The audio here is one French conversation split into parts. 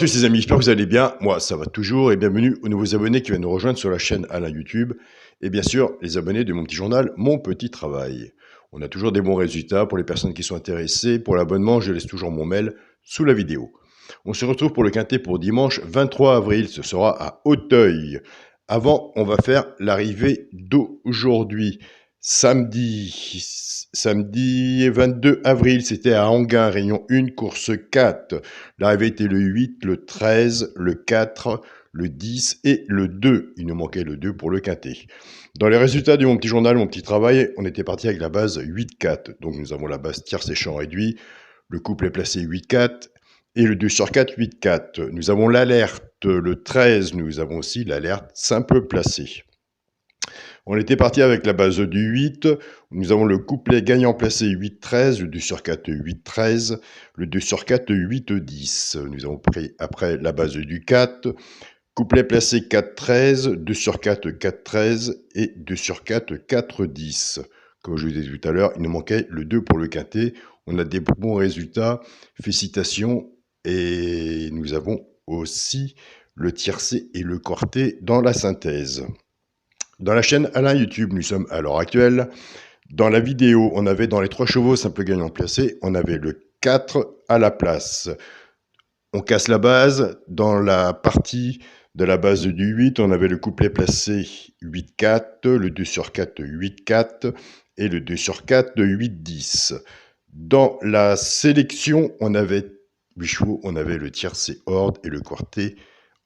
tous les amis, j'espère que vous allez bien. Moi, ça va toujours et bienvenue aux nouveaux abonnés qui viennent nous rejoindre sur la chaîne Alain YouTube. Et bien sûr, les abonnés de mon petit journal, Mon Petit Travail. On a toujours des bons résultats pour les personnes qui sont intéressées. Pour l'abonnement, je laisse toujours mon mail sous la vidéo. On se retrouve pour le quintet pour dimanche 23 avril. Ce sera à Auteuil. Avant, on va faire l'arrivée d'aujourd'hui. Samedi 22 avril, c'était à Anguin, Réunion 1, course 4. L'arrivée était le 8, le 13, le 4, le 10 et le 2. Il nous manquait le 2 pour le quintet. Dans les résultats de mon petit journal, mon petit travail, on était parti avec la base 8-4. Donc nous avons la base tierce et champ réduit. Le couple est placé 8-4 et le 2 sur 4, 8-4. Nous avons l'alerte, le 13. Nous avons aussi l'alerte simple placée. On était parti avec la base du 8. Nous avons le couplet gagnant placé 8-13, le 2 sur 4, 8-13, le 2 sur 4, 8-10. Nous avons pris après la base du 4. Couplet placé 4-13, 2 sur 4, 4-13 et 2 sur 4, 4-10. Comme je vous ai dit tout à l'heure, il nous manquait le 2 pour le quintet. On a des bons résultats. Félicitations. Et nous avons aussi le tiercé et le quartet dans la synthèse. Dans la chaîne Alain YouTube, nous sommes à l'heure actuelle. Dans la vidéo, on avait dans les 3 chevaux simple gagnant placé, on avait le 4 à la place. On casse la base. Dans la partie de la base du 8, on avait le couplet placé 8-4, le 2 sur 4, 8-4 et le 2 sur 4, 8-10. Dans la sélection, on avait 8 chevaux, on avait le tiercé Horde et le quartet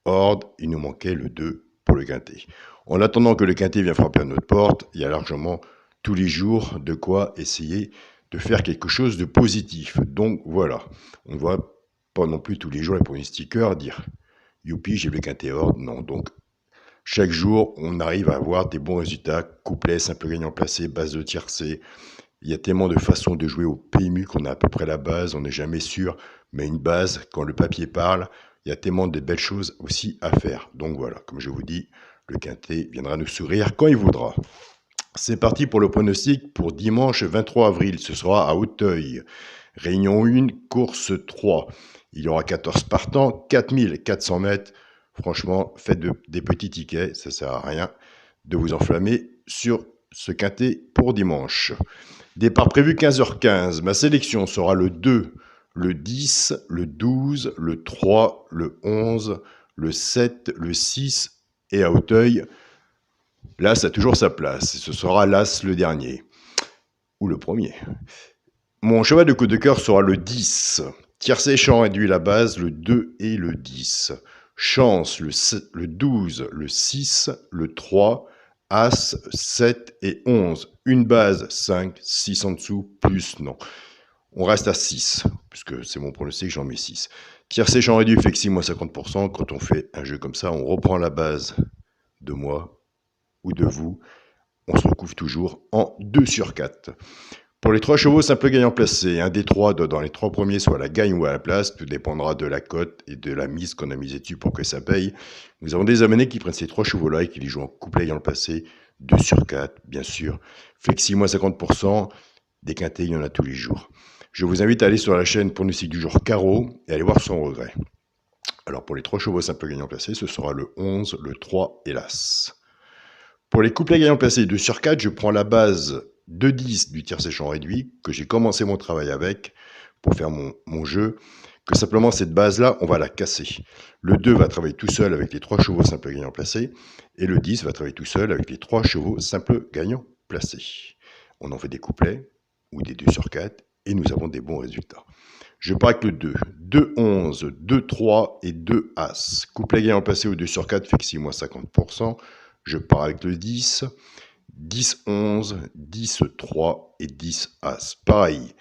Horde. Il nous manquait le 2 pour le quintet. En attendant que le quintet vienne frapper à notre porte, il y a largement tous les jours de quoi essayer de faire quelque chose de positif. Donc voilà, on ne voit pas non plus tous les jours les premiers stickers dire « Youpi, j'ai le quintet Horde ». Non, donc chaque jour, on arrive à avoir des bons résultats. Couplet, simple gagnant placé, base de tiercé. Il y a tellement de façons de jouer au PMU qu'on a à peu près la base, on n'est jamais sûr, mais une base, quand le papier parle, il y a tellement de belles choses aussi à faire. Donc voilà, comme je vous dis, le quintet viendra nous sourire quand il voudra. C'est parti pour le pronostic pour dimanche 23 avril. Ce sera à Auteuil. Réunion 1, course 3. Il y aura 14 partants, 4400 mètres. Franchement, faites des petits tickets, ça ne sert à rien de vous enflammer sur ce quintet pour dimanche. Départ prévu 15h15. Ma sélection sera le 2, le 10, le 12, le 3, le 11, le 7, le 6 et à Auteuil. L'As a toujours sa place. Ce sera l'As le dernier. Ou le premier. Mon cheval de coup de cœur sera le 10. Tiercé champ réduit la base, le 2 et le 10. Chance, le 12, le 6, le 3, As, 7 et 11. Une base, 5, 6 en dessous, plus non. On reste à 6, puisque c'est mon pronostic, j'en mets 6. Tiercé champ réduit fait que 6 moins 50%. Quand on fait un jeu comme ça, on reprend la base de moi ou de vous. On se recouvre toujours en 2 sur 4. Pour les 3 chevaux simple gagnant placé, un des 3 doit dans les 3 premiers soit à la gagne ou à la place, tout dépendra de la cote et de la mise qu'on a misée dessus pour que ça paye. Nous avons des abonnés qui prennent ces 3 chevaux-là et qui les jouent en couplet gagnant placé, 2 sur 4, bien sûr. Flexi moins 50%, des quintés, il y en a tous les jours. Je vous invite à aller sur la chaîne pronostic du jour Carreau et aller voir son regret. Alors pour les 3 chevaux simple gagnant placé, ce sera le 11, le 3 et l'As. Pour les couplets gagnants placés 2 sur 4, je prends la base 2-10 du tiercé champ réduit, que j'ai commencé mon travail avec pour faire mon jeu, que simplement cette base-là, on va la casser. Le 2 va travailler tout seul avec les 3 chevaux simples gagnants placés, et le 10 va travailler tout seul avec les 3 chevaux simples gagnants placés. On en fait des couplets, ou des 2 sur 4, et nous avons des bons résultats. Je pars avec le 2, 2-11, 2-3 et 2 As. Couplet gagnant placé au 2 sur 4 fait que 6 moins 50%. Je pars avec le 10, 10-11, 10-3 et 10 As. Pareil,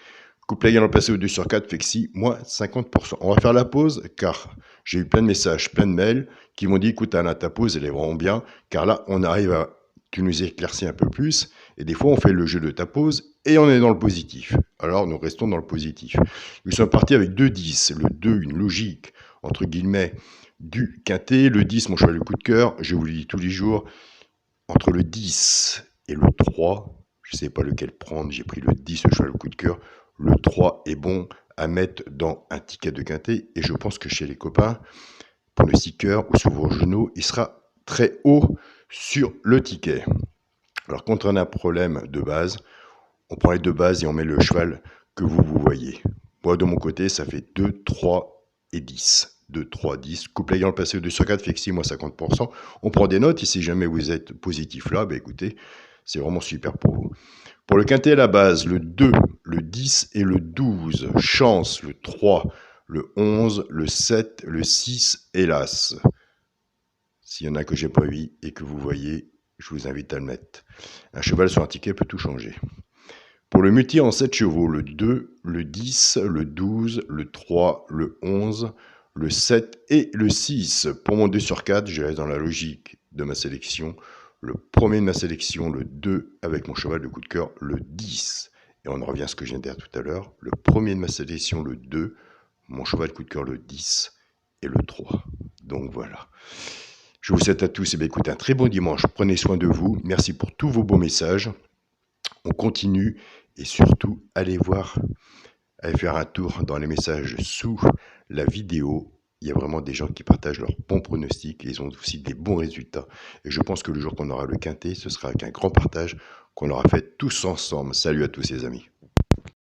couplet gagnant placé au 2 sur 4 fait que 6, moins 50%. On va faire la pause car j'ai eu plein de messages, plein de mails qui m'ont dit écoute Alain, ta pause elle est vraiment bien car là on arrive à, tu nous éclaircis un peu plus et des fois on fait le jeu de ta pause et on est dans le positif. Alors nous restons dans le positif. Nous sommes partis avec 2-10, le 2 une logique entre guillemets du quintet, le 10, mon cheval de coup de cœur, je vous le dis tous les jours, entre le 10 et le 3, je ne sais pas lequel prendre, j'ai pris le 10, le cheval de coup de cœur, le 3 est bon, à mettre dans un ticket de quintet. Et je pense que chez les copains, pour le sticker ou sur vos genoux, il sera très haut sur le ticket. Alors quand on a un problème de base, on prend les deux bases et on met le cheval que vous voyez. Moi de mon côté, ça fait 2, 3 et 10. 2, 3, 10. Couple ayant le passé 2 sur 4 fait que 6 mois 50%. On prend des notes et si jamais vous êtes positif là, écoutez, c'est vraiment super pour vous. Pour le quintet à la base, le 2, le 10 et le 12. Chance, le 3, le 11, le 7, le 6 et l'As. S'il y en a que j'ai pas vu et que vous voyez, je vous invite à le mettre. Un cheval sur un ticket peut tout changer. Pour le multi en 7 chevaux, le 2, le 10, le 12, le 3, le 11, le 7 et le 6. Pour mon 2 sur 4, je reste dans la logique de ma sélection. Le premier de ma sélection, le 2, avec mon cheval de coup de cœur, le 10. Et on en revient à ce que je viens de dire tout à l'heure. Le premier de ma sélection, le 2, mon cheval de coup de cœur, le 10 et le 3. Donc voilà. Je vous souhaite à tous écoutez, un très bon dimanche. Prenez soin de vous. Merci pour tous vos beaux messages. On continue et surtout, allez faire un tour dans les messages sous la vidéo. Il y a vraiment des gens qui partagent leurs bons pronostics et ils ont aussi des bons résultats. Et je pense que le jour qu'on aura le quintet, ce sera avec un grand partage qu'on aura fait tous ensemble. Salut à tous les amis.